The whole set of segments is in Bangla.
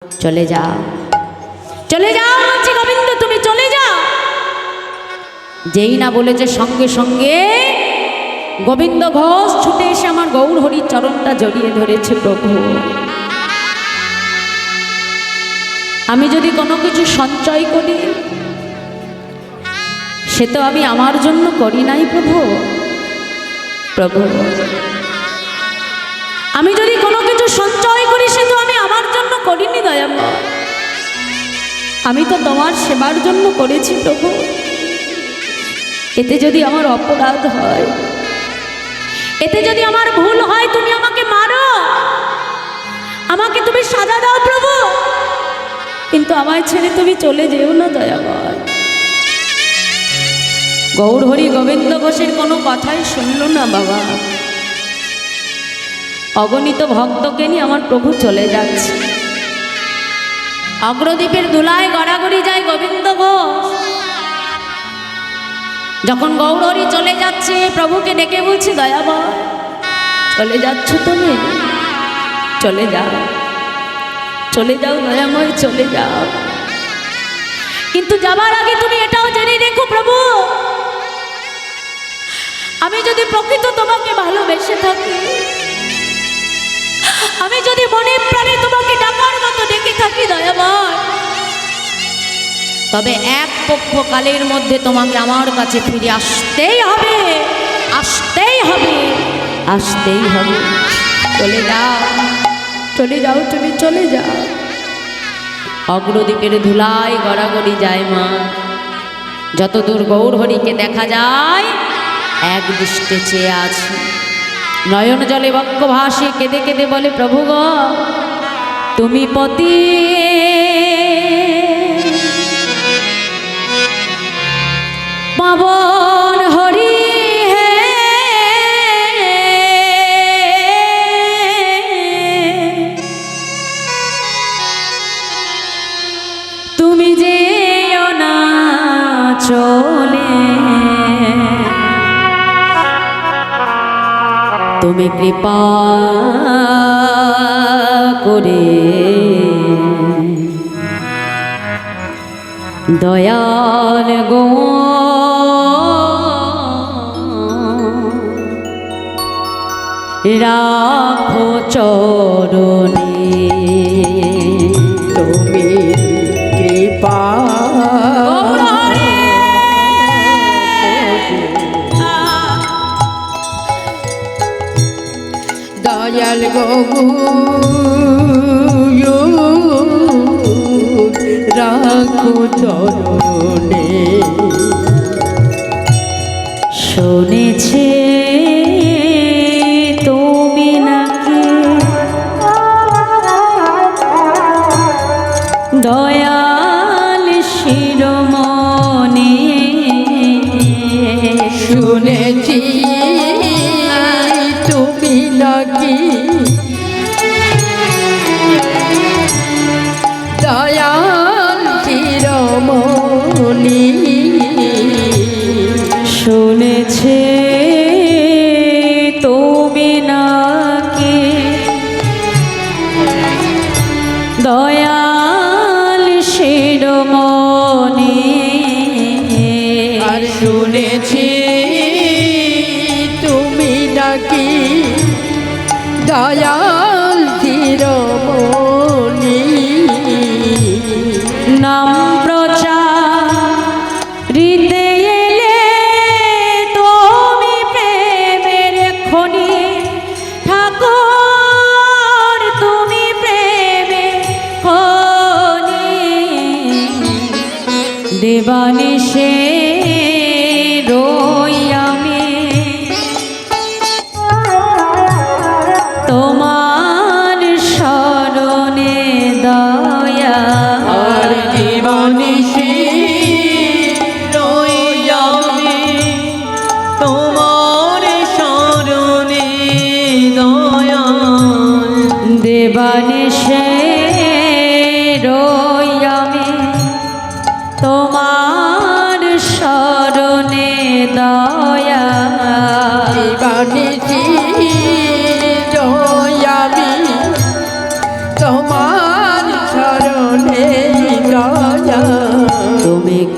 চলে যাও, চলে যাও বলছি গোবিন্দ, তুমি চলে যাও। যেই না বলেছে সঙ্গে সঙ্গে গোবিন্দ ঘোষ ছুটে এসে আমার গৌর হরির চরণটা জড়িয়ে ধরেছে। প্রভু, আমি যদি কোনো কিছু সঞ্চয় করি সে তো আমি আমার জন্য করি নাই প্রভু। প্রভু, আমি যদি কোনো কিছু সঞ্চয় করি সে তো আমি আমার জন্য করিনি দয়াময়, আমি তো তোমার সেবার জন্য করেছি প্রভু। এতে যদি আমার অপরাধ হয়, এতে যদি আমার ভুল হয়, তুমি আমাকে মারো, আমাকে তুমি সাজা দাও প্রভু, কিন্তু আমায় ছেড়ে তুমি চলে যেও না দয়াময়। গৌর হরি গোবিন্দ ঘোষের কোনো কথাই শুনল না বাবা। অগণিত ভক্তকে নিয়ে আমার প্রভু চলে যাচ্ছে। অগ্রদ্বীপের দুলায় গড়াগড়ি যায় গোবিন্দ ঘোষ। যখন গৌর হরি চলে যাচ্ছে, প্রভুকে ডেকে বলছে, দয়াময় চলে যাচ্ছ তুমি? চলে যাও, চলে যাও দয়াময়, চলে যাও, কিন্তু যাবার আগে তুমি এটাও জেনে রেখো প্রভু, আমি যদি প্রকৃত তোমাকে ভালোবেসে থাকি, আমি যদি মনে প্রাণে তোমাকে ডাকার মতো ডেকে থাকি দয়াময়, তবে এক পক্ষকালের মধ্যে তোমাকে আমার কাছে ফিরে আসতেই হবে, আসতেই হবে, আসতেই হবে। চলে যাও, চলে যাও, তুমি চলে যাও। অগ্রদ্বীপের ধুলায় গড়াগড়ি যায় মা। যতদূর গৌর হরিকে দেখা যায় এক দৃষ্টে চেয়ে আছে। নয়ন জলে বক্ষ ভাসে কেঁদে কেঁদে বলে, প্রভু গো তুমি পতি পাবন হরি হে, তুমি যেও না চলে, তুমি কৃপা করে দয়াল গো রাখো চরণে, তুমি কৃপা দয়াল গো রাখো চরণে। শুনেছে তুমি নাকি দয়াল শিরোমণি, শুনেছি তুমি নাকি দয়াল শিরোমণি, শুনেছে তুমি নাকি দয়াল শিরোমণি, আর শুনেছি তুমি নাকি দয়াল শিরোমণি। নাম প্রচারিতে এলে তুমি প্রেমের খনি, ঠাকুর তুমি প্রেমের খনি, দেবানিশে রই আমি তোমার শরণে দয়া, আর জীবনিশি রই আমি তোমার শরণে দয়াল, দেবানিশে রই আমি তোমার শরণে দয়া, জীবনিশি রই আমি তোমার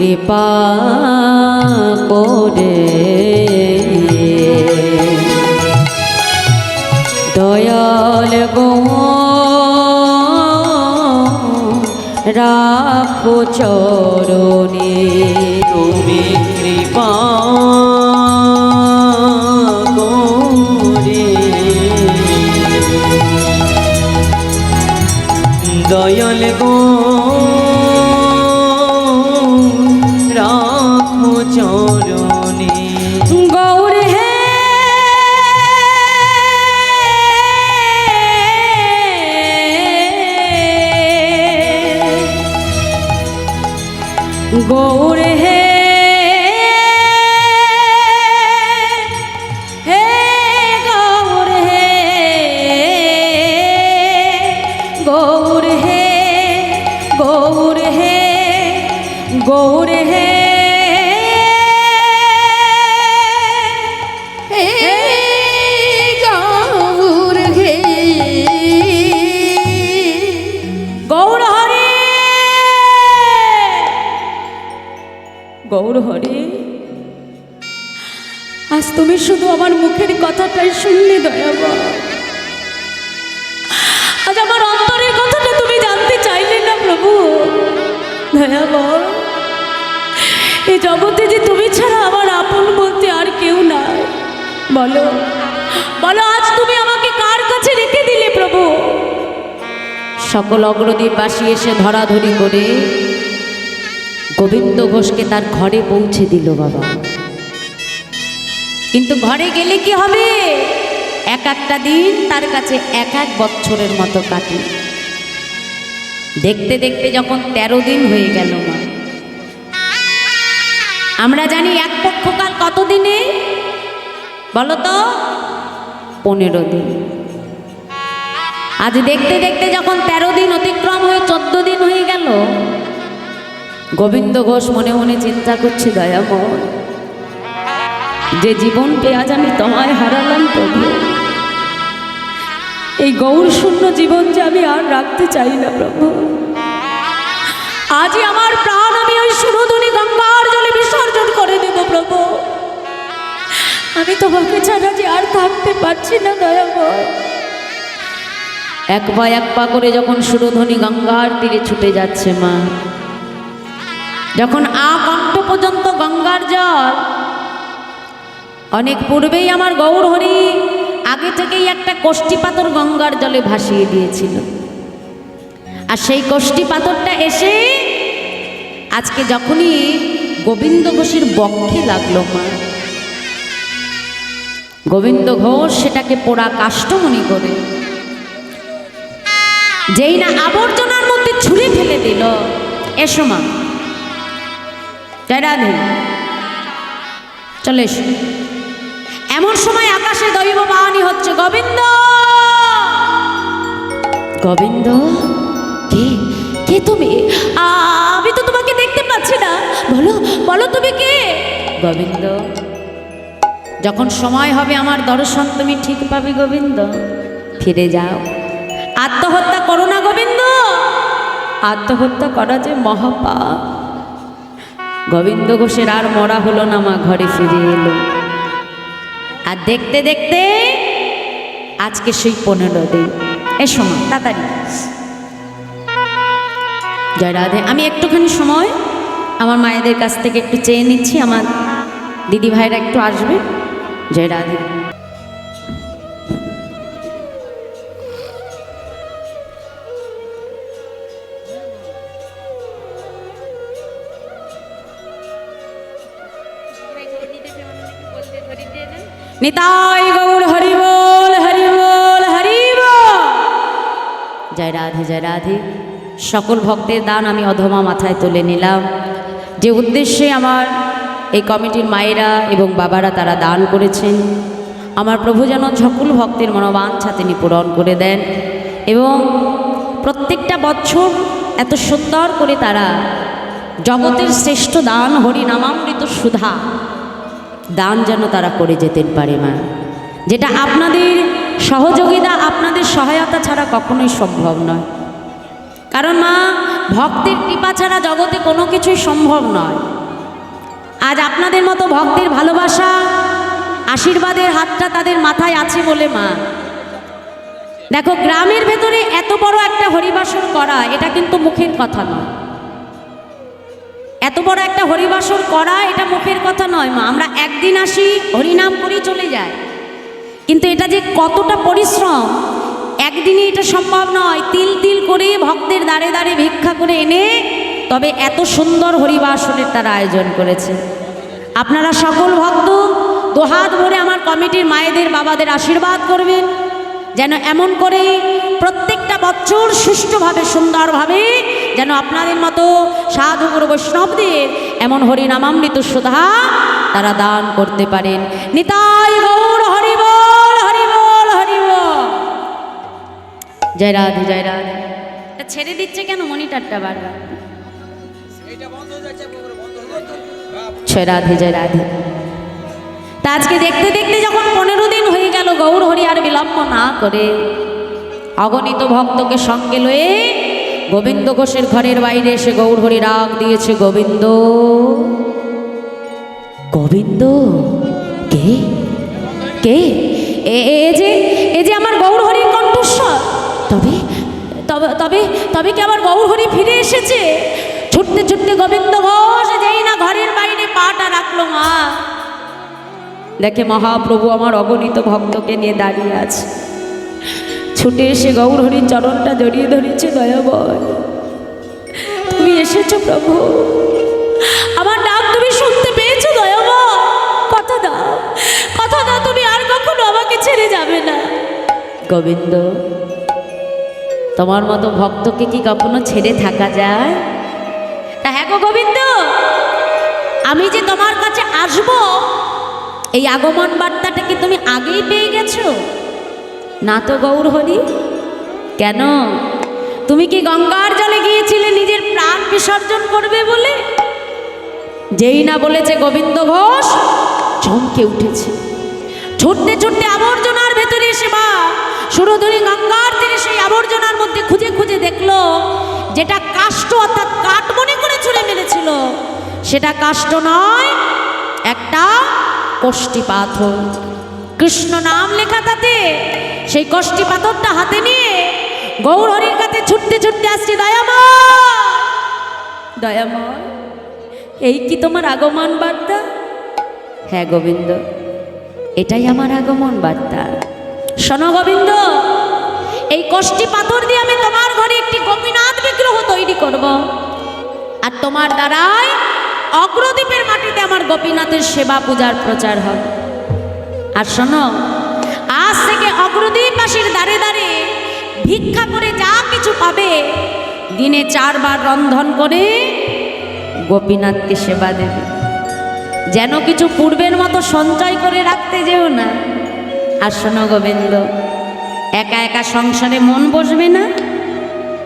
কৃপা করে দয়াল গো রাখো চরণে তুমি কৃপা করে দয়াল গো রাখো চরণে গৌর হে গৌর হে হে গৌর হে গৌর হে গৌর হে গৌর হে গৌর হে গৌর হরে গৌর হরে আজ তুমি শুধু আমার মুখের কথাটাই শুনলে দয়াবা আজ আমার অন্তরের কথাটা তুমি জানতে চাইলে না প্রভু দয়াবা এই জগতে যে তুমি ছাড়া আমার আপন বলতে আর কেউ নাই বলো বলো আজ তুমি আমাকে কার কাছে রেখে দিলে প্রভু সকল অগ্রদীপবাসী এসে ধরাধরি করে গোবিন্দ ঘোষকে তার ঘরে পৌঁছে দিল বাবা কিন্তু ঘরে গেলে কি হবে এক একটা দিন তার কাছে এক এক বছরের মতো কাটে দেখতে দেখতে যখন 13 দিন হয়ে গেল মা আমরা জানি এক পক্ষকাল কত দিনে বলো তো 15 দিন আজ দেখতে দেখতে যখন 13 দিন অতিক্রম হয়ে 14 দিন হয়ে গেল গোবিন্দ ঘোষ মনে মনে চিন্তা করছে দয়াময় যে জীবন পেয়ে আজ আমি তোমায় হারালাম প্রভু এই গৌর শূন্য জীবন যে আমি আর রাখতে চাই না প্রভু আজই আমার প্রাণ আমি ওই সুরধুনি গঙ্গার জলে বিসর্জন করে দেব প্রভু আমি তোমাকে ছাড়া যে আর থাকতে পারছি না দয়াময় এক পা করে যখন সুরধুনি গঙ্গার তীরে ছুটে যাচ্ছে মা যখন কণ্ঠ পর্যন্ত গঙ্গার জল অনেক পূর্বেই আমার গৌর হরি আগে থেকেই একটা কষ্টি পাথর গঙ্গার জলে ভাসিয়ে দিয়েছিল আর সেই কষ্টি পাথরটা এসে আজকে যখনই গোবিন্দ ঘোষের বক্ষে লাগলো মা গোবিন্দ ঘোষ সেটাকে পোড়া কাষ্ঠ মনে করে যেই না আবর্জনার মধ্যে ছুঁড়ে ফেলে দিল এসো মা রাধে চলে এসো এমন সময় আকাশে দৈব বাণী হচ্ছে গোবিন্দ গোবিন্দ কে কে তুমি আমি তো তোমাকে দেখতে পাচ্ছি না বলো বলো তুমি কে গোবিন্দ যখন সময় হবে আমার দর্শন তুমি ঠিক পাবে গোবিন্দ ফিরে যাও আত্মহত্যা করো না গোবিন্দ আত্মহত্যা করা যে মহাপাপ গোবিন্দ ঘোষের আর মরা হলো না মা ঘরে ফিরে এলো আর দেখতে দেখতে আজকে সেই 15 দিন এসো মা তাড়াতাড়ি জয় রাধে আমি একটুখানি সময় আমার মায়েদের কাছ থেকে একটু চেয়ে নিচ্ছি আমার দিদি ভাইরা একটু আসবে জয় রাধে নিতাই গৌর হরি বল হরি বল হরি বল জয় রাধে জয় রাধে সকল ভক্তের দান আমি অধমা মাথায় তুলে নিলাম যে উদ্দেশ্যে আমার এই কমিটির মায়েরা এবং বাবারা তারা দান করেছেন আমার প্রভু যেন সকল ভক্তের মনোবাঞ্ছা তিনি পূরণ করে দেন এবং প্রত্যেকটা বছর এত সুন্দর করে তারা জগতের শ্রেষ্ঠ দান হরি নামামৃত সুধা দান যেন তারা করে যেতে পারে মা যেটা আপনাদের সহযোগিতা আপনাদের সহায়তা ছাড়া কখনোই সম্ভব নয় কারণ মা ভক্তের কৃপা ছাড়া জগতে কোনো কিছুই সম্ভব নয়। আজ আপনাদের মতো ভক্তের ভালোবাসা আশীর্বাদের হাতটা তাদের মাথায় আছে বলে মা, দেখো গ্রামের ভেতরে এত বড় একটা হরিবাসর করা, এটা কিন্তু মুখের কথা নয়। এত বড় একটা হরিবাসর করা এটা মুখের কথা নয় মা। আমরা একদিন আসি, হরিনাম করি, চলে যাই, কিন্তু এটা যে কতটা পরিশ্রম, একদিনে এটা সম্ভব নয়। তিল তিল করে ভক্তের দ্বারে দ্বারে ভিক্ষা করে এনে তবে এত সুন্দর হরিবাসনের তারা আয়োজন করেছে। আপনারা সকল ভক্ত দুহাত ভরে আমার কমিটির মায়েদের বাবাদের আশীর্বাদ করবেন, যেন এমন করে প্রত্যেকটা বছর সুষ্ঠুভাবে সুন্দরভাবে যেন আপনাদের মতো সাধু গুরু বৈষ্ণবদের এমন হরিনামামৃত সুধা তারা দান করতে পারেন। নিতাই গৌর হরি বল, হরি বল, হরি বল। জয় রাধে, জয় রাধে। এটা ছেড়ে দিচ্ছে কেন মনিটরটা বারবার? জয় রাধে, জয় রাধে। তা আজকে দেখতে দেখতে যখন 15 দিন হয়ে গেল, গৌর হরি আর বিলম্ব না করে অগণিত ভক্তকে সঙ্গে লয়ে গোবিন্দ ঘোষের ঘরের বাইরে এসে গৌর হরি রাগ দিয়েছে, গোবিন্দ গোবিন্দ। কে কে? এ যে আমার গৌর হরির কণ্ঠস্বর। তবে তবে তবে তবে কি আমার গৌর হরি ফিরে এসেছে? ছুটতে ছুটতে গোবিন্দ ঘোষ যেই না ঘরের বাইরে পাটা রাখলো মা, দেখে মহাপ্রভু আমার অগণিত ভক্তকে নিয়ে দাঁড়িয়ে আছে। ছুটে এসে গৌর হরির চরণটা জড়িয়ে ধরেছে, দয়াময় তুমি এসেছো প্রভু, আমার ডাক তুমি শুনতে পেয়েছো দয়াময়, কথা দাও, কথা দাও তুমি আর কখনো আমাকে ছেড়ে যাবে না। গোবিন্দ, তোমার মতো ভক্তকে কি কখনো ছেড়ে থাকা যায়? তা হ্যাঁ গো গোবিন্দ, আমি যে তোমার কাছে আসবো এই আগমন বার্তাটা কি তুমি আগেই পেয়ে গেছো? না তো গৌর হরি। কেন? তুমি কি গঙ্গার জলে গিয়েছিলে নিজের প্রাণ বিসর্জন করবে বলে? যেই না বলেছে গোবিন্দ ঘোষ চমকে উঠেছে, ছুটতে ছুটতে আবর্জনার ভেতরে এসে বা সুরধুরী গঙ্গার তীরে সেই আবর্জনার মধ্যে খুঁজে খুঁজে দেখলো যেটা কাষ্ঠ অর্থাৎ কাঠ মনে করে ছুঁড়ে মেরেছিল সেটা কাষ্ঠ নয়, একটা কষ্টি পাথর, কৃষ্ণ নাম লেখা তাতে। সেই কষ্টি পাথরটা হাতে নিয়ে গৌর হরির কাছে ছুটতে ছুটতে আসছি, দয়াময় দয়াময়, এই কি তোমার আগমন বার্তা? হ্যাঁ গোবিন্দ, এটাই আমার আগমন বার্তা। শোনো গোবিন্দ, এই কষ্টি পাথর দিয়ে আমি তোমার ঘরে একটি গোপীনাথ বিগ্রহ তৈরি করব, আর তোমার দ্বারাই অগ্রদ্বীপের মাটিতে আমার গোপীনাথের সেবা পূজার প্রচার হবে। আর শোনো, আজ থেকে অগ্রদ্বীপবাসীর দ্বারে দ্বারে ভিক্ষা করে যা কিছু পাবে দিনে 4 বার রন্ধন করে গোপীনাথকে সেবা দেবে। যেন কিছু পূর্বের মতো সঞ্চয় করে রাখতে যেও না। আর শোনো গোবিন্দ, একা একা সংসারে মন বসবে না,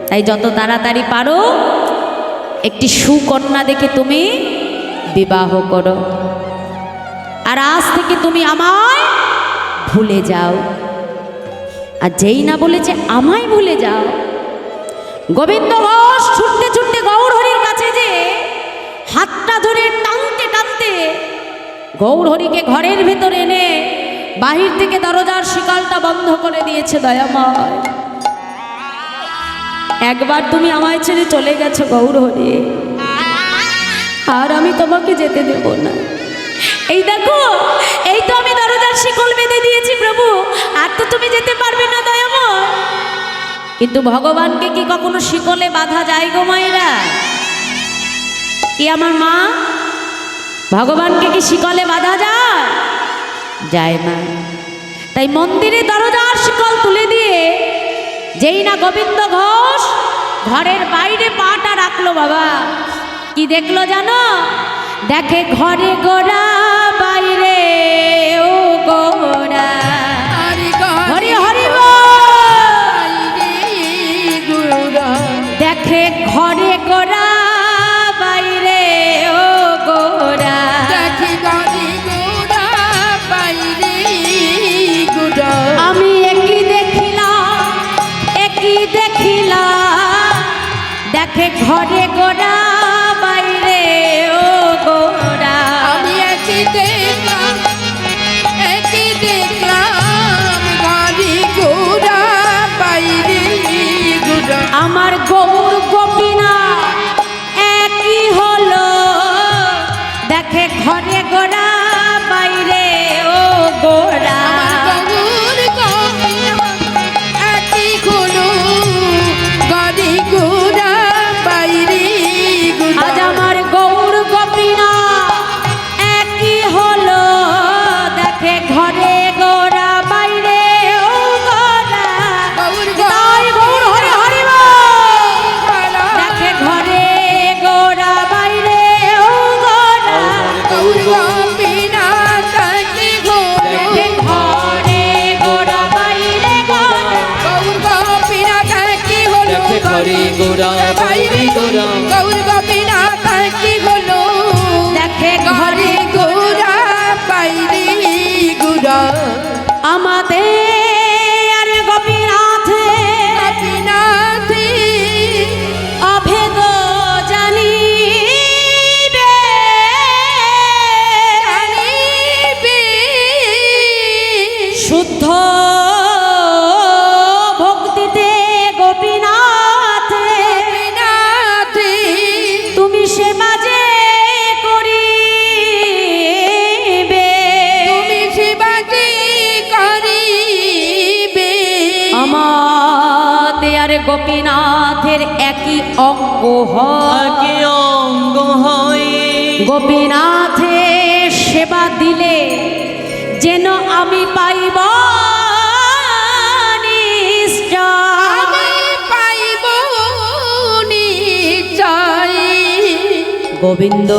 তাই যত তাড়াতাড়ি পারো একটি সুকন্যা দেখে তুমি বিবাহ করো, আর আজ থেকে তুমি আমায় ভুলে যাও। আর যেই না বলেছে আমায় ভুলে যাও, গোবিন্দ ঘোষ ছুটতে ছুটতে গৌর হরির কাছে যে হাতটা ধরে টানতে টানতে গৌর হরিকে ঘরের ভেতরে এনে বাহির থেকে দরজার শিকলটা বন্ধ করে দিয়েছে। দয়াময়, একবার তুমি আমায় ছেড়ে চলে গেছো গৌর হরি, আর আমি তোমাকে যেতে দেব না। এই দেখো, এই তো আমি দরজার শিকল বেঁধে দিয়েছি প্রভু, আর তো তুমি যেতে পারবে না দয়াময়। কিন্তু ভগবানকে কি কখনো শিকলে বাঁধা যায় গো মায়েরা? কি আমার মা, ভগবানকে কি শিকলে বাঁধা যায়? যায় না। তাই মন্দিরে দরজার শিকল তুলে দিয়ে যেই না গোবিন্দ ঘোষ ঘরের বাইরে পাটা রাখলো, বাবা কি দেখলো জানো? দেখে ঘরে গোড়া বাইরে ও গোড়া, হরি হরি দেখে ঘরে গোড়া বাইরে ও গোড়া, আমি একই দেখিলাম দেখে ঘরে গোড়া বাইরে ও গোড়া আমি একই দেখলাম গাড়ি ঘোড়া বাইরে ঘোড়া আমার গৌর গোপিনা একই হলো দেখে ঘরে গোড়া বাইরে ও গোড়া গৌর গোপিনা একই হলো গাড়ি ঘোড়া বাইরে ঘোড়া আজ আমার গৌর গোপিনা একই হলো দেখে ঘরে গোড়া বাইরে ও গোড়া গৌর তাই গৌর হরে হরে বল। দেখে ঘরে গোড়া বাইরে ও গোড়া গৌর গোপিনা একই হলো দেখে ঘরে গোড়া বাইরে গোড়া গৌর গোপিনা একই হলো দেখে ঘরে গোড়া বাইরে গোড়া গৌর গোপিনা একই হলো দেখে ঘরে ঘোড়া বাইরে ঘোড়া আমাদের গোপীনাথে গোপীনাথে অভেদ জানিবে জানিবে শুদ্ধ ভক্তিতে গোপীনাথে গোপীনাথে তুমি সেবা যে করিবে তুমি সেবাটি করিবে আমাদের গোপীনাথের একই অঙ্গ হয় আগে অঙ্গ হয় গোপীনাথের সেবা দিলে যেন আমি পাইব নিশ্চয়। আমি পাইব নিশ্চয় গোবিন্দ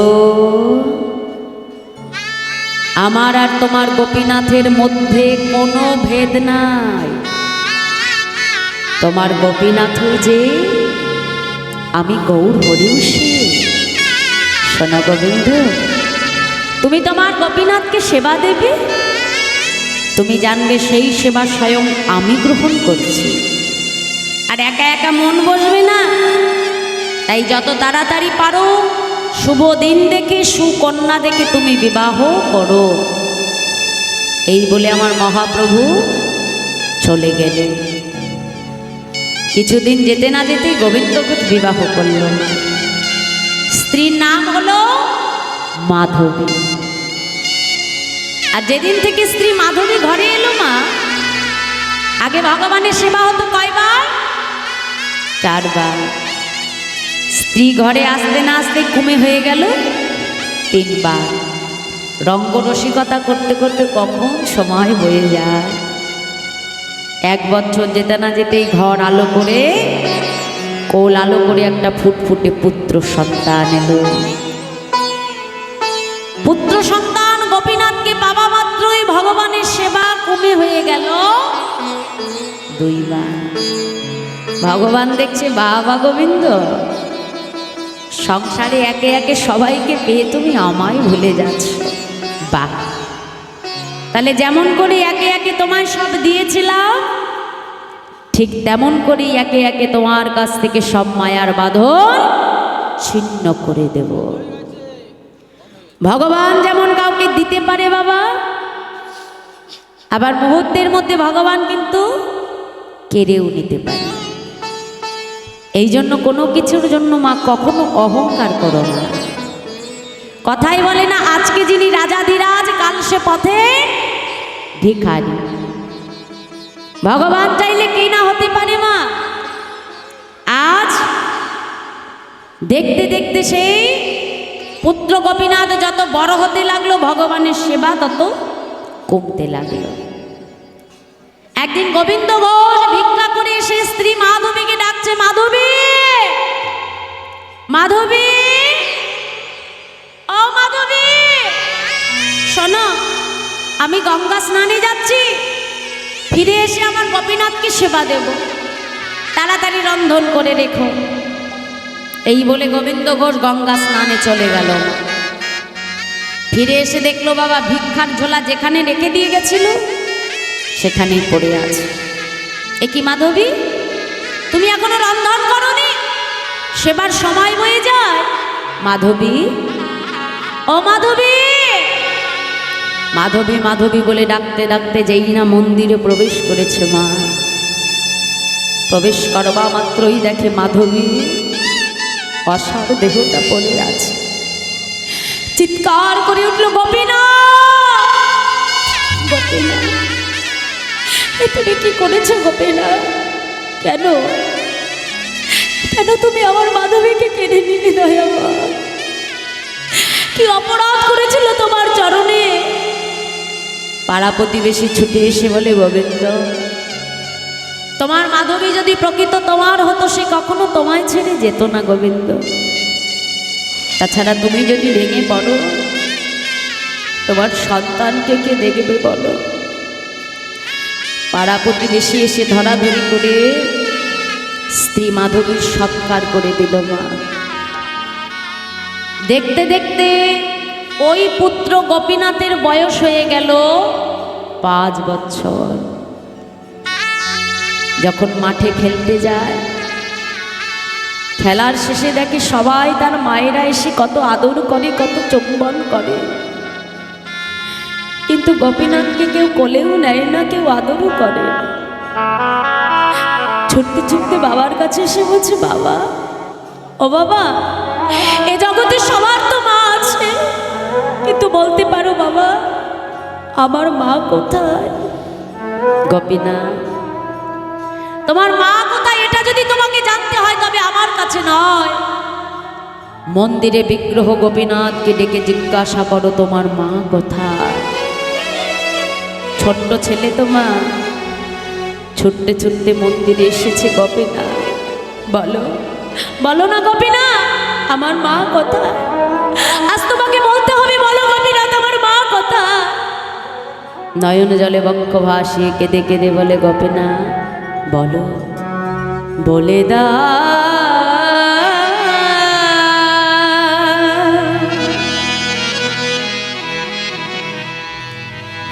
আমার আর তোমার গোপীনাথের মধ্যে কোনো ভেদ নাই তোমার গোপীনাথ যে আমি গৌর হরিও সে শোনো গোবিন্দ তুমি তোমার গোপীনাথকে সেবা দেবে তুমি জানবে সেই সেবা স্বয়ং আমি গ্রহণ করছি আর একা একা মন বসবে না তাই যত তাড়াতাড়ি পারো শুভ দিন দেখে সুকন্যা দেখে তুমি বিবাহ করো এই বলে আমার মহাপ্রভু চলে গেলেন কিছুদিন যেতে না যেতেই গোবিন্দ ঘোষ বিবাহ করল স্ত্রীর নাম হলো মাধবী আর যেদিন থেকে স্ত্রী মাধবী ঘরে এলো মা আগে ভগবানের সেবা হতো কয়বার 4 বার স্ত্রী ঘরে আসতে না আসতে ঘুমে হয়ে গেল 3 বার রঙ্গ রসিকতা করতে করতে কখন সময় বয়ে যায় 1 বছর যেতে না যেতেই ঘর আলো করে কোল আলো করে একটা ফুটফুটে পুত্র সন্তান এলো পুত্র সন্তান গোপীনাথকে বাবা মাত্রই ভগবানের সেবা কমে হয়ে গেল 2 বার ভগবান দেখছে বাবা গোবিন্দ সংসারে একে একে সবাইকে পেয়ে তুমি আমায় ভুলে যাচ্ছ বাহ তাহলে যেমন করে একে একে তোমায় সব দিয়েছিলাম ঠিক তেমন করেই একে একে তোমার কাছ থেকে সব মায়ার বাঁধন ছিন্ন করে দেব ভগবান যেমন কাউকে দিতে পারে বাবা আবার মুহূর্তের মধ্যে ভগবান কিন্তু কেড়েও নিতে পারে এই জন্য কোনো কিছুর জন্য মা কখনো অহংকার করো না কথাই বলে না আজকে যিনি রাজাধিরাজ কাল সে পথে ভিখারি ভগবান চাইলে কি না হতে পারে মা আজ দেখতে দেখতে সেই পুত্র গোপীনাথ যত বড় হতে লাগলো ভগবানের সেবা তত কমতে লাগলো একদিন গোবিন্দ ঘোষ ভিক্ষা করে এসে স্ত্রী মাধবীকে ডাকছে মাধবী মাধবী ও মাধবী শোনো আমি গঙ্গা স্নানে যাচ্ছি ফিরে এসে আমার গোপীনাথকে সেবা দেব তাড়াতাড়ি রন্ধন করে রেখো এই বলে গোবিন্দ ঘোষ গঙ্গা স্নানে চলে গেল ফিরে এসে দেখলো বাবা ভিক্ষার ঝোলা যেখানে রেখে দিয়ে গেছিল সেখানেই পড়ে আছে এ কি মাধবী তুমি এখনো রন্ধন করোনি সেবার সময় হয়ে যায়। মাধবী, ও মাধবী, মাধবী মাধবী বলে ডাকতে ডাকতে যেই না মন্দিরে প্রবেশ করেছে মা, প্রবেশ করবা মাত্রই দেখে মাধবী অসার দেহটা পড়ে আছে। চিৎকার করে উঠল, গোপীনা, গোপীনা, তুমি কি করেছো গোপীনা? কেন কেন তুমি আমার মাধবীকে কেড়ে নিলে দয়ামা? কি অপরাধ করেছিল তোমার চরণে? পাড়া প্রতিবেশী ছুটে এসে বলে, গোবিন্দ, তোমার মাধবী যদি প্রকৃত তোমার হতো সে কখনো তোমায় ছেড়ে যেত না গোবিন্দ। তাছাড়া তুমি যদি ভেঙে পড়ো তোমার সন্তানকে কে দেখবে বলো? পাড়া প্রতিবেশী এসে ধরাধরি করে স্ত্রী মাধবীর সৎকার করে দিল মা। দেখতে দেখতে ওই পুত্র গোপীনাথের বয়স হয়ে গেল 5 বছর। যখন মাঠে খেলতে যায়, খেলার শেষে দেখে সবাই তার মায়েরা এসে কত আদর করে, কত চুম্বন করে, কিন্তু গোপীনাথকে কেউ কোলেও নেয় না, কেউ আদরও করে না। ছুটতে ছুটতে বাবার কাছে এসে বলছে, বাবা, ও বাবা, এ জগতে সবার তো মা আছে, কিন্তু বলতে পারো বাবা আমার মা কোথায়? গোপীনাথ, তোমার মা কোথায় এটা যদি তোমাকে জানতে হয় তবে আমার কাছে নয়, মন্দিরে বিগ্রহ গোপীনাথকে ডেকে জিজ্ঞাসা করো তোমার মা কোথায়। ছোট্ট ছেলে তোমার ছুটতে ছুটতে মন্দিরে এসেছে। গোপীনাথ, বলো, বলো না গোপীনাথ, আমার মা কোথায়? আজ তোমাকে বলতে হবে, বলো গোপীনাথ, আমার মা কোথায়? নয়ন জলে বক্ষ ভাসিয়ে কেঁদে কেঁদে বলে, গোপীনাথ বলো, বলে দা।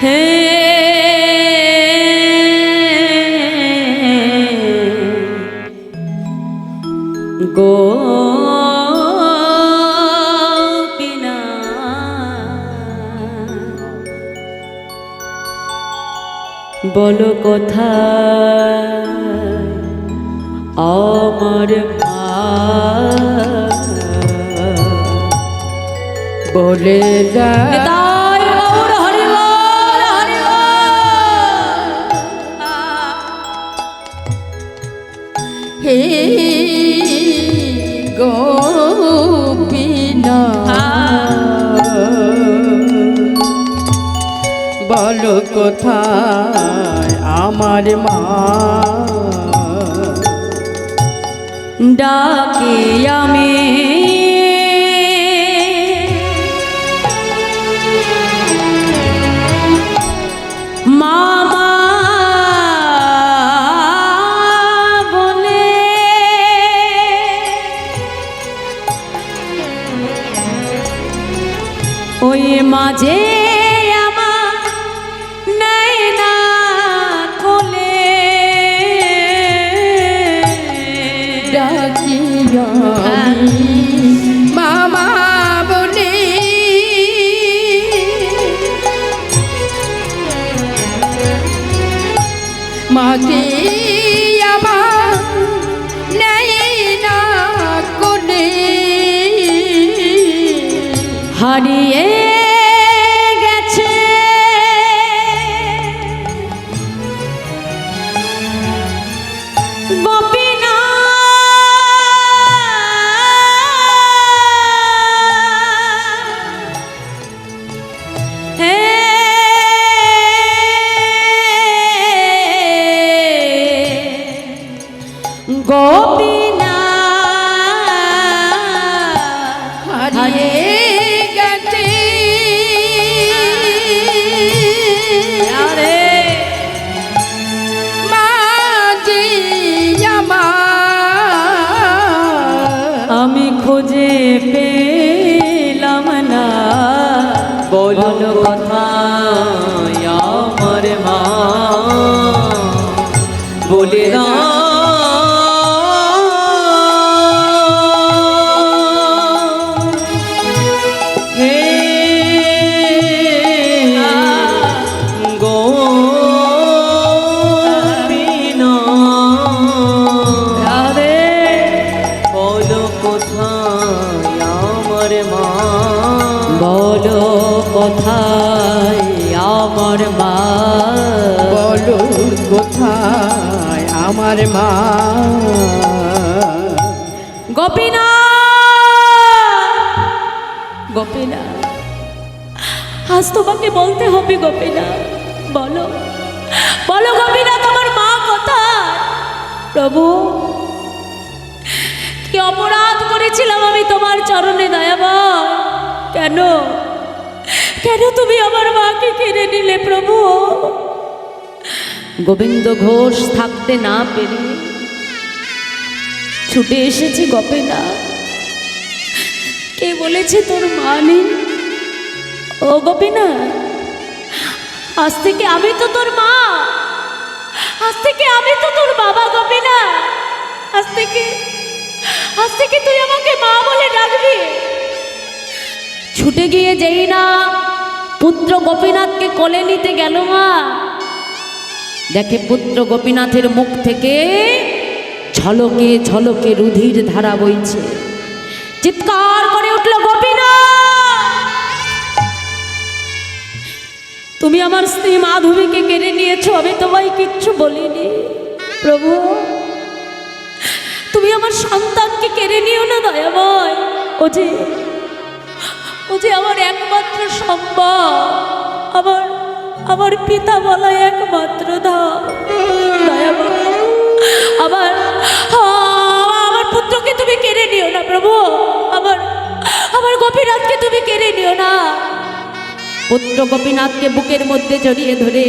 হে বলো কোথায় আমার মা? বলে নিতাই গৌর হরি বল, হরি বল। হে গোপীনাথ, বলো কোথায় আমার মা? ডাকি আমি মামা বলে, ওই মাঝে আমার নেয় না কোলে, ডাকি আমি মামা বলে, মাকে আমার নেয় না কোলে, হারিয়ে গেছে গোপীনাথ। হে গোপীনাথ, হারিয়ে গেছে আরে মাঝে আমার, আমি খুঁজে পেলাম না, বলো কোথায় আমার মা? বলে দাও। কোথায় আমার মা বলো কোথায় আমার মা বলো কোথায় আমার মা গোপীনা গোপীনা আজ তোমাকে বলতে হবে গোপীনা বলো বলো গোপীনা তোমার মা কোথায় প্রভু কি অপরাধ করেছিলাম আমি তোমার চরণে দয়াময় কেন কেন তুমি আমার মাকে কেড়ে নিলে প্রভু গোবিন্দ ঘোষ থাকতে না পেরে ছুটে এসেছি গোপীনা কে বলেছে তোর মা নেই ও গোপীনা আজ থেকে আমি তো তোর মা আজ থেকে আমি তো তোর বাবা গোপীনা আজ থেকে তুই আমাকে মা বলে ডাকবি ছুটে গিয়ে যেই না পুত্র গোপীনাথকে কোলে নিতে গেল মা দেখে পুত্র গোপীনাথের মুখ থেকে ঝলকে ঝলকে রুধির ধারা বইছে চিৎকার করে উঠল গোপীনাথ তুমি আমার স্ত্রী মাধবীকে কেড়ে নিয়েছো আমি তোমায় কিচ্ছু বলিনি প্রভু তুমি আমার সন্তানকে কেড়ে নিও না দয়াময় ও যে আমার একমাত্র সম্ভব আমার পিতা বলা একমাত্র দয়াময় আমার পুত্রকে তুমি কেড়ে নিও না প্রভু আমার গোপীনাথকে তুমি কেড়ে নিও না পুত্র গোপীনাথকে বুকের মধ্যে জড়িয়ে ধরে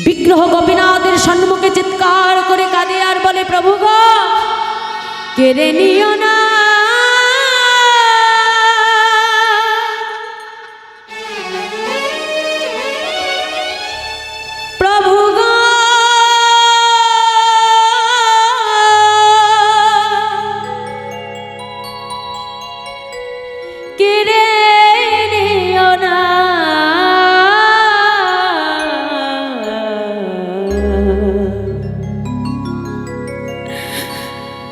বিগ্রহ গোপীনাথের সম্মুখে চিৎকার করে কাঁদে আর বলে প্রভু গো কেড়ে নিও না প্রভু গো কেড়ে নিও না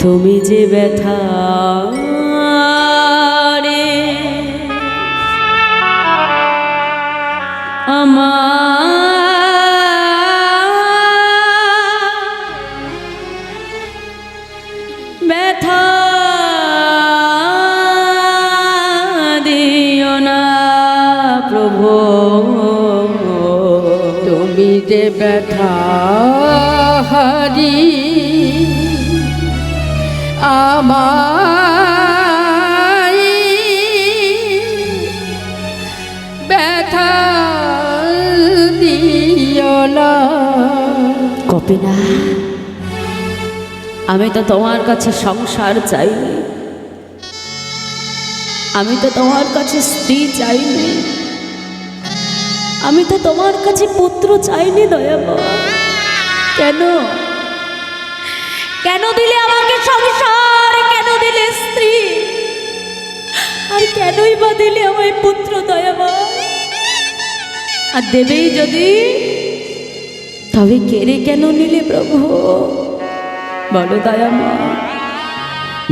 তুমি যে ব্যথা রে আমার ব্যথা দিও না প্রভু তুমি যে ব্যথা হারি আমায় ব্যথা দিও না গোপীনা আমি তো তোমার কাছে সংসার চাইনি আমি তো তোমার কাছে স্ত্রী চাইনি আমি তো তোমার কাছে পুত্র চাইনি দয়াময় কেন কেন দিলে আমাকে সংসার কেন দিলে স্ত্রী আর কেনই বা দিলে আমায় পুত্র দয়াময় আর দেবেই যদি তবে কেড়ে কেন নিলে প্রভু বলো দয়াময়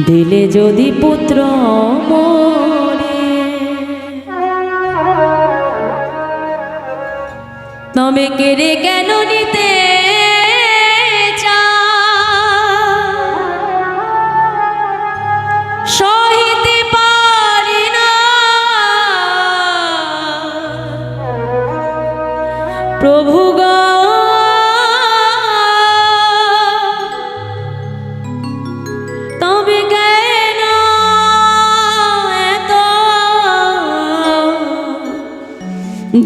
দিলে যদি পুত্র মোরে তবে কেড়ে কেন নিতে সহিতে পারি না প্রভু গো তবে কেন এত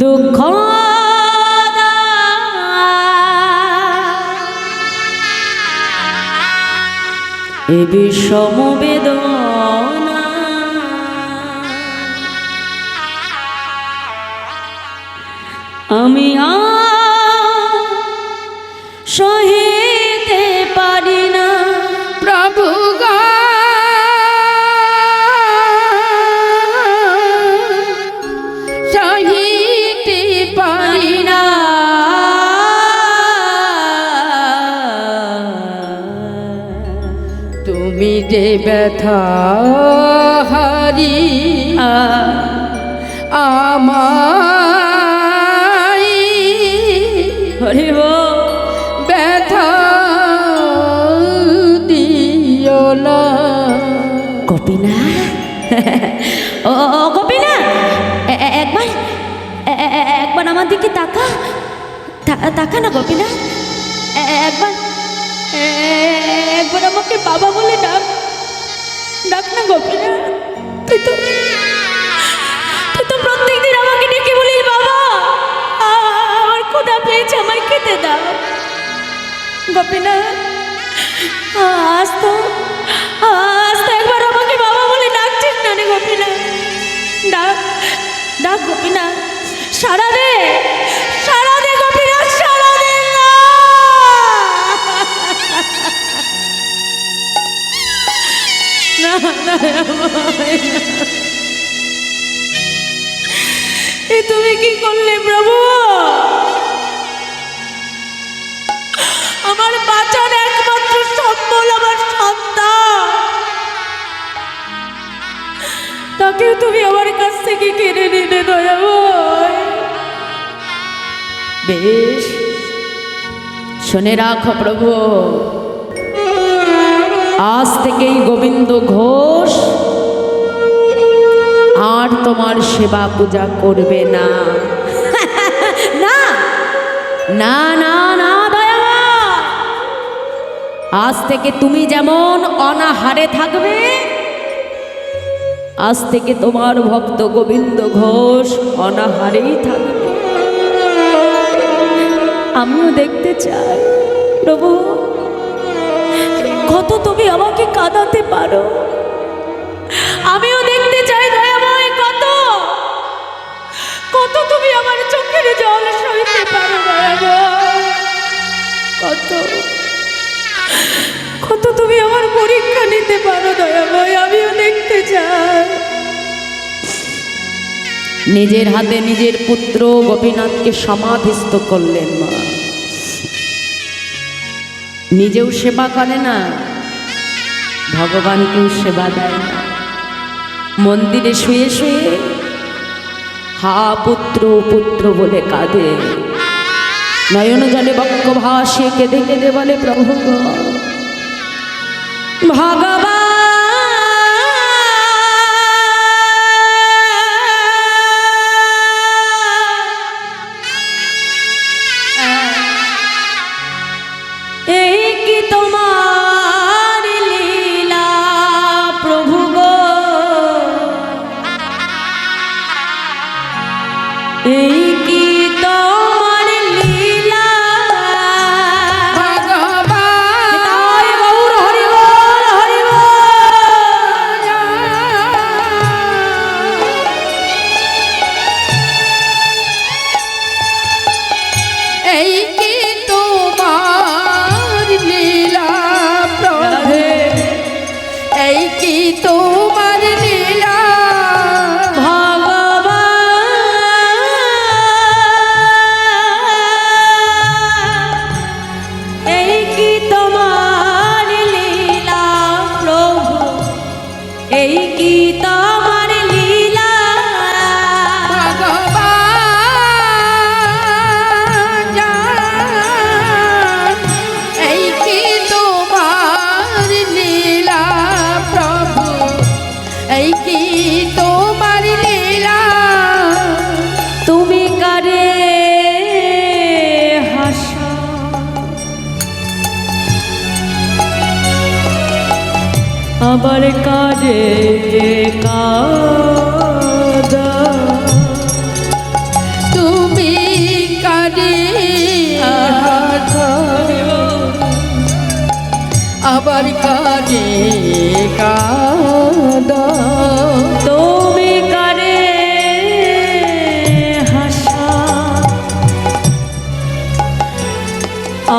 দুঃখ এ বিষম বেদনা আমি সহিতে পারি না প্রভু গো সহিতে পারি না তুমি যে ব্যথা হারি আমায় হরিব ব্যথা দিও না। গোপীনা, ও গোপীনা, একবার একবার আমার দিকে তাকা, তাকা না গোপীনা, একবার একবার আমাকে বাবা বলে ডাক, ডাক না গোপীনা। তুই তো প্রত্যেকদিন আমাকে ডেকে বলিস বাবা আমার ক্ষুধা পেয়েছে, আমায় খেতে দাও। গোপীনা, আজ তো একবার আমাকে বাবা বলে ডাকছিস না রে গোপীনা, ডাক ডাক গোপীনা, সারা দে গোপীনা, সারা দে না। না, এ তুমি কি করলে প্রভু? আমার বাঁচার একমাত্র সম্বল আমার সন্তান, তাকেও তুমি আমার কাছ থেকে কেড়ে নিলে দয়াময়। বেশ, শুনে রাখো প্রভু, আজ থেকেই গোবিন্দ ঘোষ আর তোমার সেবা পূজা করবে না। না না না না দয়াময়, আজ থেকে তুমি যেমন অনাহারে থাকবে, আজ থেকে তোমার ভক্ত গোবিন্দ ঘোষ অনাহারেই থাকবে। আমিও দেখতে চাই প্রভু, কত তুমি আমাকে কাঁদাতে পারো। আমিও দেখতে চাই দয়াময়, কত কত তুমি আমার চোখের জল সইতে পারো দয়াময়। কত কত তুমি আমার পরীক্ষা নিতে পারো দয়াময়, আমিও দেখতে চাই। নিজের হাতে নিজের পুত্র গোপীনাথকে সমাধিস্থ করলেন মা। নিজেও সেবা করে না, ভগবানকেও সেবা দেয় না। মন্দিরে শুয়ে শুয়ে হা পুত্র পুত্র বলে কাঁদে, নয়ন জলে বক্ষ ভাসে কেঁদে কেঁদে বলে প্রভু ভগবান। এই কি তোমার লীলা প্রভু গো, এই কি তোমার লীলা ভগবান। তাই গৌর হরি বল, হরি বল। এই কি তোমার লীলা প্রভু, এই কি তোমার লীলা ভগবান। এই কি তোমার লীলা প্রভু, এই কি তোমার লীলা ভগবান জান। এই কি তোমার লীলা প্রভু, এই কি তোমার লীলা তুমি কারে হাসা আবার কারে কাদা, তুমি কারে আবার কারে কাদা, তুমি কারে হাসা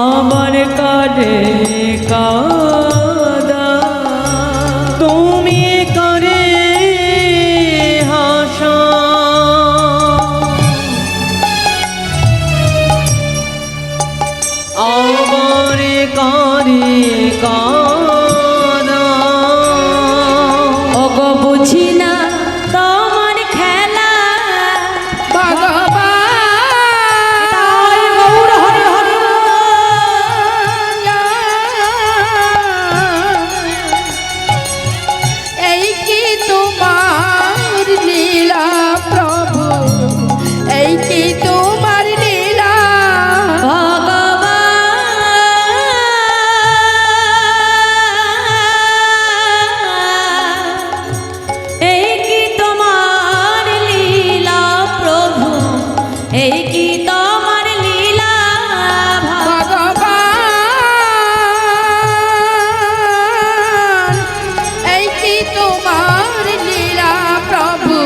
আমার কারে কাদা, তুমি কারে বুঝি না তোমার খেলা তাই গৌর হরি হরি এই কি তোমার লীলা প্রভু, এই কি তোমার লীলা এই কি তোমার লীলা প্রভু, এই কি তোমার লীলা ভগবান, এই কি তোমার লীলা প্রভু,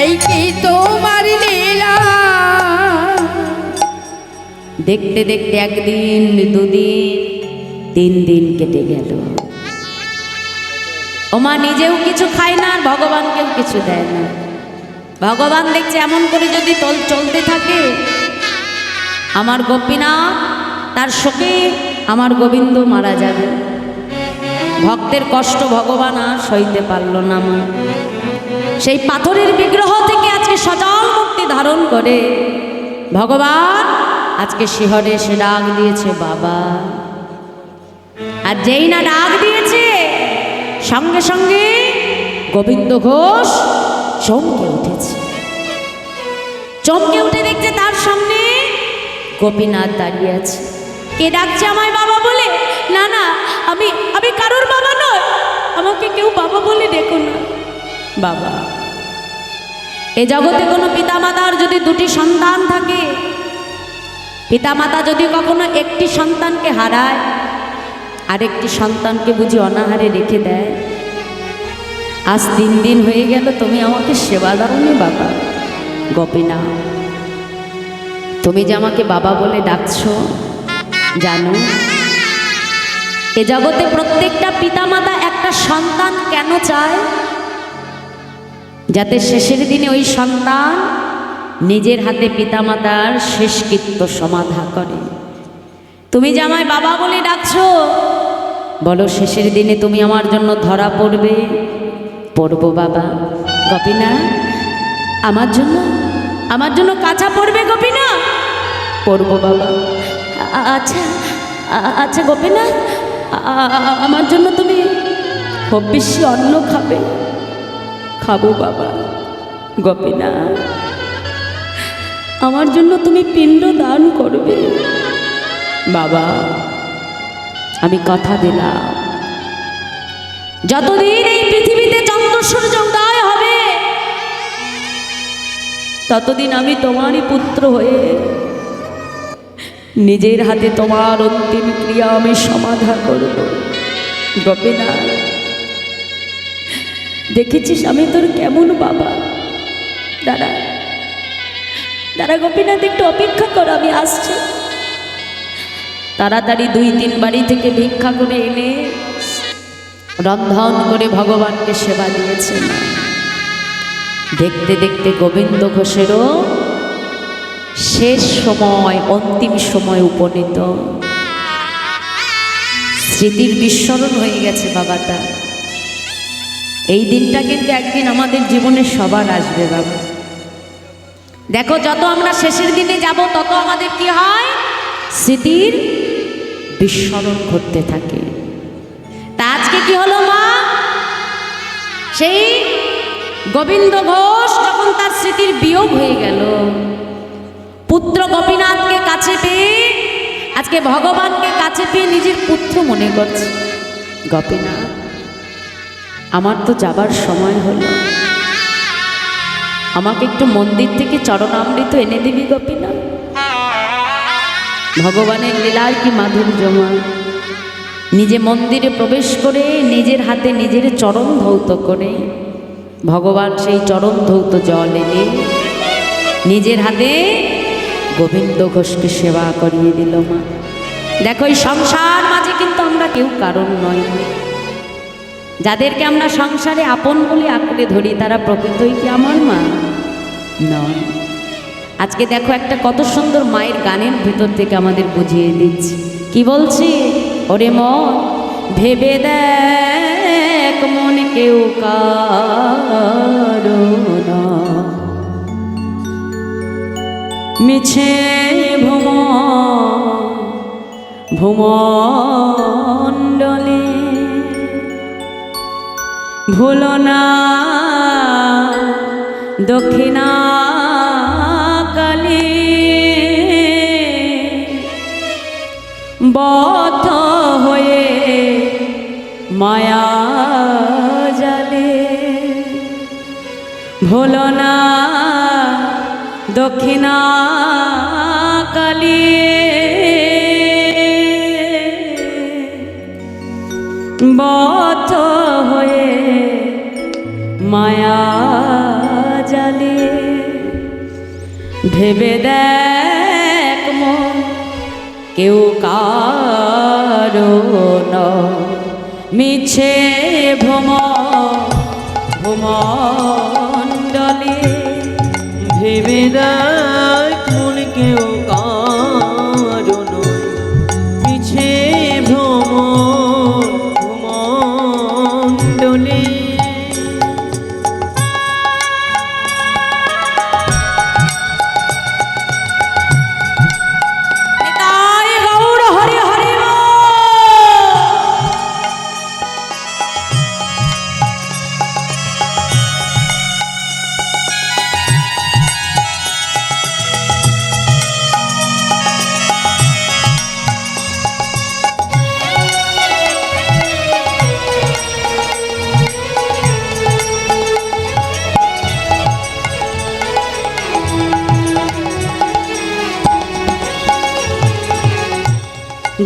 এই কি তোমার লীলা। দেখতে দেখতে একদিন, দুদিন, 3 দিন কেটে গেল। ওমা নিজেও কিছু খায় না আর ভগবানকেও কিছু দেয় না। ভগবান দেখছে এমন করে যদি চলতে থাকে, আমার গোপীনাথ তার শোকে আমার গোবিন্দ মারা যাবে। ভক্তের কষ্ট ভগবান আর সইতে পারল না। মা সেই পাথরের বিগ্রহ থেকে আজকে সজল মুক্তি ধারণ করে ভগবান আজকে শিহরে এসে ডাক দিয়েছে বাবা। আর যেই না ডাক দিয়েছে, সঙ্গে সঙ্গে গোবিন্দ ঘোষ চমকে উঠেছে। চমকে উঠে দেখছে তার সামনে গোপীনাথ দাঁড়িয়ে আছে। কে ডাকছে আমায় বাবা বলে? না না, আমি কারোর বাবা নয়, আমাকে কেউ বাবা বলে ডেকো না। বাবা, এ জগতে কোনো পিতামাতার যদি 2টি সন্তান থাকে, পিতামাতা যদি কখনো একটি সন্তানকে হারায়, আরেকটি সন্তানকে বুঝি অনাহারে রেখে দেয়। আজ 3 দিন হয়ে গেল তুমি আমাকে সেবা দাওনি বাবা। গোপীনাথ, তুমি যে আমাকে বাবা বলে ডাকছো, জানো এ জগতে প্রত্যেকটা পিতামাতা একটা সন্তান কেন চায়? যাতে শেষের দিনে ওই সন্তান নিজের হাতে পিতামাতার শেষকৃত্য সমাধা করে। তুমি যে আমায় বাবা বলে ডাকছো, বলো শেষের দিনে তুমি আমার জন্য ধরা পড়বে? পড়বো বাবা। গোপীনাথ, আমার জন্য কাঁচা পড়বে গোপীনাথ? পড়বো বাবা। আচ্ছা আচ্ছা গোপীনাথ, আমার জন্য তুমি খুব বেশি অন্ন খাবে? খাবো বাবা। গোপীনাথ, আমার জন্য তুমি পিণ্ড দান করবে? বাবা, আমি কথা দিলাম, যতদিন এই পৃথিবীতে চন্দ্র সূর্য উদয় হবে, ততদিন আমি তোমারই পুত্র হয়ে নিজের হাতে তোমার অন্তিম ক্রিয়া আমি সমাধা করব। গোপীনাথ, দেখেছিস আমি তোর কেমন বাবা? দাদা দাদা, গোপীনাথ একটু অপেক্ষা কর, আমি আসছি। তাড়াতাড়ি 2-3 বাড়ি থেকে ভিক্ষা করে এনে রন্ধন করে ভগবানকে সেবা দিয়েছে। দেখতে দেখতে গোবিন্দ ঘোষেরও শেষ সময়, অন্তিম সময় উপনীত। স্মৃতির বিস্মরণ হয়ে গেছে বাবাটা। এই দিনটা কিন্তু একদিন আমাদের জীবনে সবার আসবে বাবা। দেখো, যত আমরা শেষের দিনে যাব, তত আমাদের কি হয়? স্মৃতির বিস্মরণ ঘটতে থাকে। তা আজকে কি হলো মা? সেই গোবিন্দ ঘোষ যখন তার স্মৃতির বিয়োগ হয়ে গেল, পুত্র গোপীনাথকে কাছে পেয়ে, আজকে ভগবানকে কাছে পেয়ে নিজের পুত্র মনে করছে। গোপীনাথ, আমার তো যাবার সময় হলো, আমাকে একটু মন্দির থেকে চরণামৃত এনে দিবি গোপীনাথ? ভগবানের লীলার কি মাধুর্যমা! নিজে মন্দিরে প্রবেশ করে নিজের হাতে নিজের চরণ ধৌত করে ভগবান সেই চরণ ধৌত জল এনে নিজের হাতে গোবিন্দ ঘোষকে সেবা করিয়ে দিল মা। দেখো, এই সংসার মাঝে কিন্তু আমরা কেউ কারণ নই। যাদেরকে আমরা সংসারে আপন বলে আঁকড়ে ধরি, তারা প্রকৃতই কি আমার মা নয়। আজকে দেখো, একটা কত সুন্দর মায়ের গানের ভিতর থেকে আমাদের বুঝিয়ে দিচ্ছি। কি বলছি? ওরে মন ভেবে দেখ, মনে কেউ কারো না, মিছে ভূমণ্ডলে ভুলো না দক্ষিণা কালী বদ্ধ হয়ে মায়া জালে, ভুলো না দক্ষিণা কালী বদ্ধ হয়ে মায়া জালে। ভেবে দেখ মন কেউ কারো না, মিছে ভূমণ্ডলে ভেবে দেখ মন কেউ কারো নয়, মিছে ভূমণ্ডলে।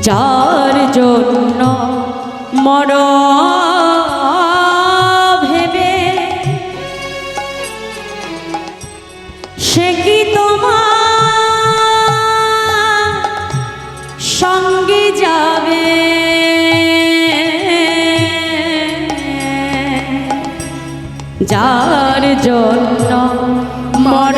যার জন্য মর ভেবে সে কি তোমার সঙ্গে যাবে, যার জন্য মর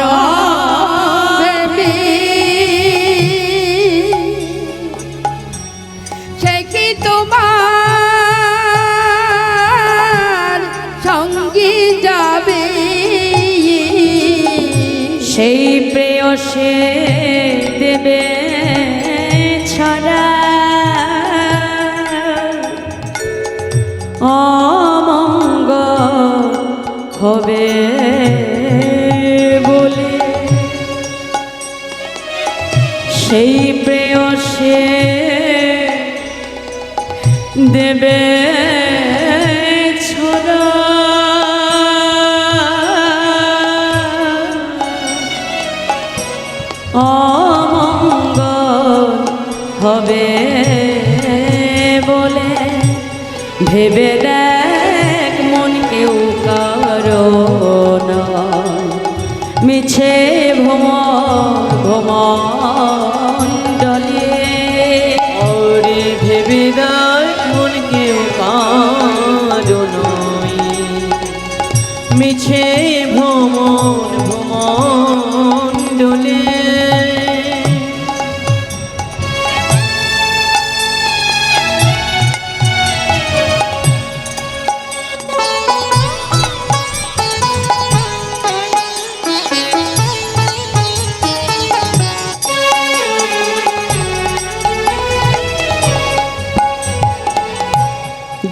সেই প্রেয়সে দেবে ছাড়া অমঙ্গল হবে বলে, সেই প্রেয়সে দেবে ছড়া অমঙ্গল হবে বলে। ভেবে দেখ মন কেউ কারো নয়, মিছে ভূমণ্ডলে। ওরে ভেবে দেখ মন কেউ কারো নয়, মিছে ভূমণ্ডলে।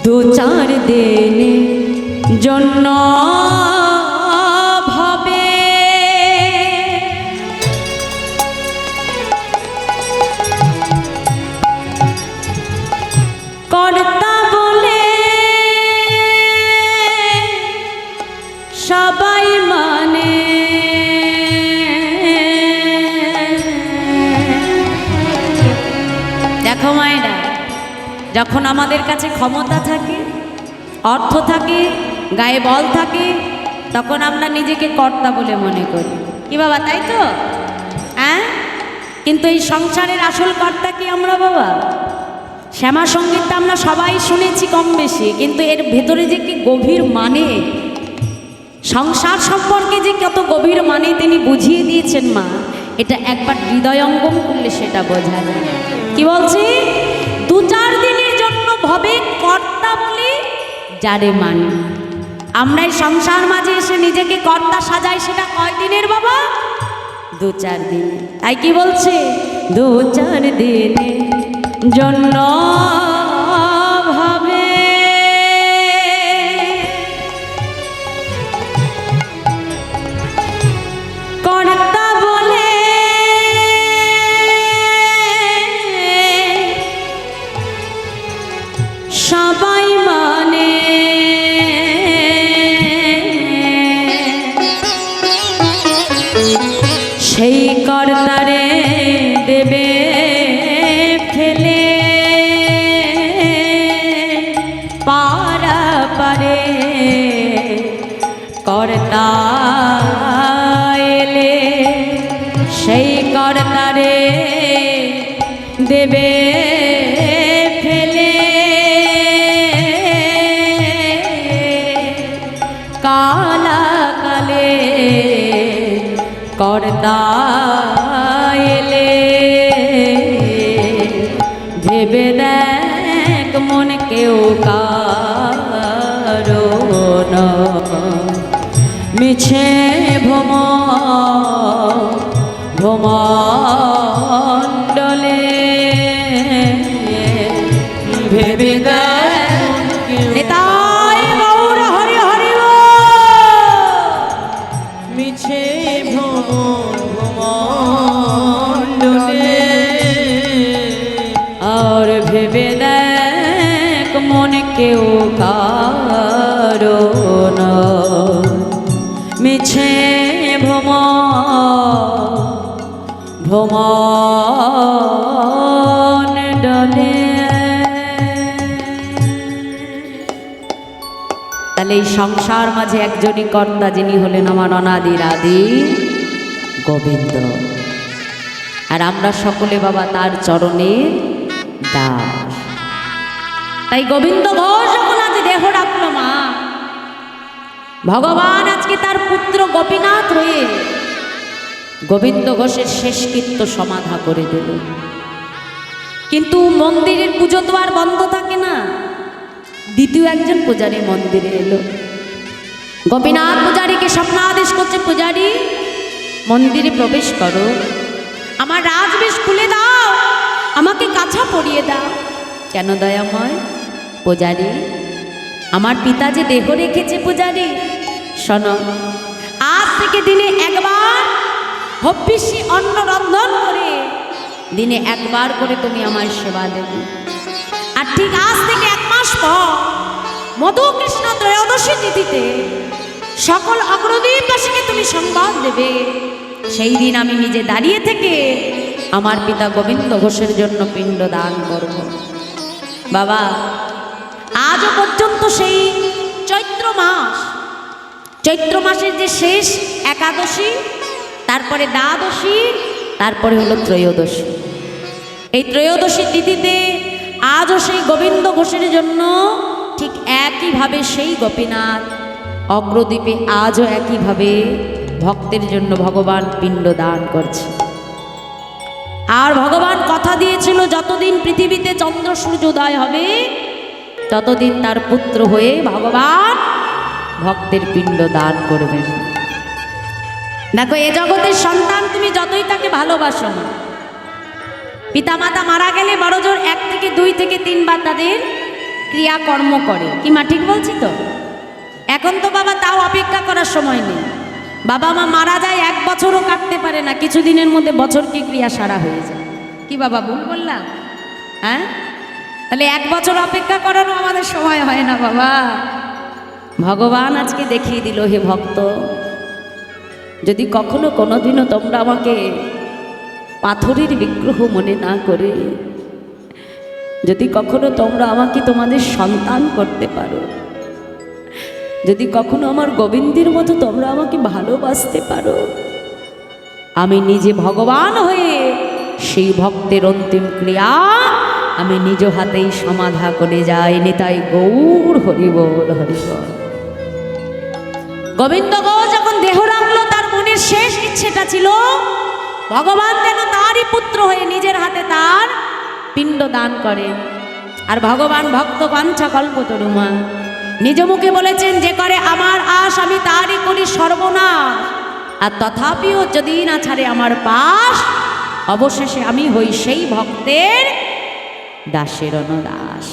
দু চার দিনের জন্য ভাবে কর্তা বলে সবাই মানে, দেখো মায়েরা, যখন আমাদের কাছে ক্ষমতা থাকে, অর্থ থাকে, গায়ে বল থাকে, তখন আমরা নিজেকে কর্তা বলে মনে করি। কি বাবা, তাই তো? হ্যাঁ, কিন্তু এই সংসারের আসল কর্তা কি আমরা বাবা? শ্যামা সঙ্গীতটা আমরা সবাই শুনেছি কম বেশি, কিন্তু এর ভেতরে যে কি গভীর মানে, সংসার সম্পর্কে যে কত গভীর মানে তিনি বুঝিয়ে দিয়েছেন মা, এটা একবার হৃদয়ঙ্গম করলে সেটা বোঝা যায়। কি বলছি? দু চার দিনের জন্য ভবে কর্তা বলে যারে মানে, আমরা এই সংসার মাঝে এসে নিজেকে কর্তা সাজাই, সেটা কয় দিনের বাবা? 2-4 দিন। তাই কি বলছে? 2-4 দিনের জন্য ভাবে কর্তা বলে সবাই মানে, সেই কর্তারে দেবে ফেলে পারা পারে কর্তা এলে, সেই কর্তারে দেবে ফেলে কালা কালে কর্তা এলে। ভেবে দেখ মন কেউ কারো না, মিছে ভ্রমণ্ডলে ভেবে দেখ কেউ নেতাই গৌর হরি হরি মিছে ভ্রমণ্ডলে। আর ভেবে দেখ মন কেউ কারো না, মিছে ভ্রমণ্ডলে। তাহলে এই সংসার মাঝে একজনই কর্তা, যিনি হলেন আমার অনাদির আদি গোবিন্দ। আর আমরা সকলে বাবা তার চরণের দাস। তাই গোবিন্দ ঘোষ যখন আজ দেহ রাখলো মা, ভগবান আজকে তার পুত্র গোপীনাথ হয়ে গোবিন্দ ঘোষের শেষকৃত্য সমাধা করে দিল। কিন্তু মন্দিরের পুজো তো আর বন্ধ থাকে না। দ্বিতীয় একজন পূজারী মন্দিরে এলো। গোপীনাথ পূজারীকে স্বপ্নাদেশ করছে, পূজারী মন্দিরে প্রবেশ করো, আমার রাজবেশ খুলে দাও, আমাকে কাছা পরিয়ে দাও। কেন দয়াময়? পূজারী আমার পিতা যে দেহ রেখেছে, পূজারী শোনো, আজ থেকে দিনে একবার হব্বিষি অন্ন রন্ধন করে দিনে একবার করে তুমি আমার সেবা দেবে। আর ঠিক আজ থেকে 1 মাস পর মধু কৃষ্ণ ত্রয়োদশী তিথিতে সকল অগ্রদীপবাসীকে তুমি সংবাদ দেবে। সেই দিন আমি নিজে দাঁড়িয়ে থেকে আমার পিতা গোবিন্দ ঘোষের জন্য পিণ্ড দান করব। বাবা আজও পর্যন্ত সেই চৈত্র মাসের যে শেষ একাদশী, তারপরে দ্বাদশী, তারপরে হলো ত্রয়োদশী। এই ত্রয়োদশী তিথিতে আজও সেই গোবিন্দ ঘোষের জন্য ঠিক একইভাবে সেই গোপীনাথ অগ্রদ্বীপে আজও একইভাবে ভক্তের জন্য ভগবান পিণ্ড দান করছে। আর ভগবান কথা দিয়েছিল, যতদিন পৃথিবীতে চন্দ্র সূর্যোদয় হবে ততদিন তার পুত্র হয়ে ভগবান ভক্তের পিণ্ড দান করবেন। দেখো, এ জগতের সন্তান তুমি যতই তাকে ভালোবাসো না, পিতামাতা মারা গেলে বড় জোর 1 থেকে 2 থেকে 3 বার তাদের ক্রিয়াকর্ম করে। কি মা ঠিক বলছি তো? এখন তো বাবা তাও অপেক্ষা করার সময় নেই। বাবা মা মারা যায় 1 বছরও কাটতে পারে না, কিছুদিনের মধ্যে বছরকে ক্রিয়া সারা হয়ে যায়। কি বাবা ভুল বললাম? হ্যাঁ, তাহলে 1 বছর অপেক্ষা করারও আমাদের সময় হয় না বাবা। ভগবান আজকে দেখিয়ে দিল, হে ভক্ত, যদি কখনো কোনোদিনও তোমরা আমাকে পাথরের বিগ্রহ মনে না করে, যদি কখনো তোমরা আমাকে তোমাদের সন্তান করতে পারো, যদি কখনো আমার গোবিন্দের মতো তোমরা আমাকে ভালোবাসতে পারো, আমি নিজে ভগবান হয়ে সেই ভক্তের অন্তিম ক্রিয়া আমি নিজ হাতেই সমাধা করে যাই। নিতাই গৌর হরিবল হরিবল। গোবিন্দ ঘোষ যখন দেহ রাখলো, তার মনের শেষ ইচ্ছেটা ছিল ভগবান যেন তারই পুত্র হয়ে নিজের হাতে তার পিণ্ড দান করে। আর ভগবান ভক্ত বাঞ্ছা কল্পতরুমা নিজ মুখে বলেছেন, যে করে আমার আশ আমি তারই করি সর্বনাশ। আর তথাপিও যদি না ছাড়ে আমার পাশ, অবশেষে আমি হই সেই ভক্তের দাসের দাস।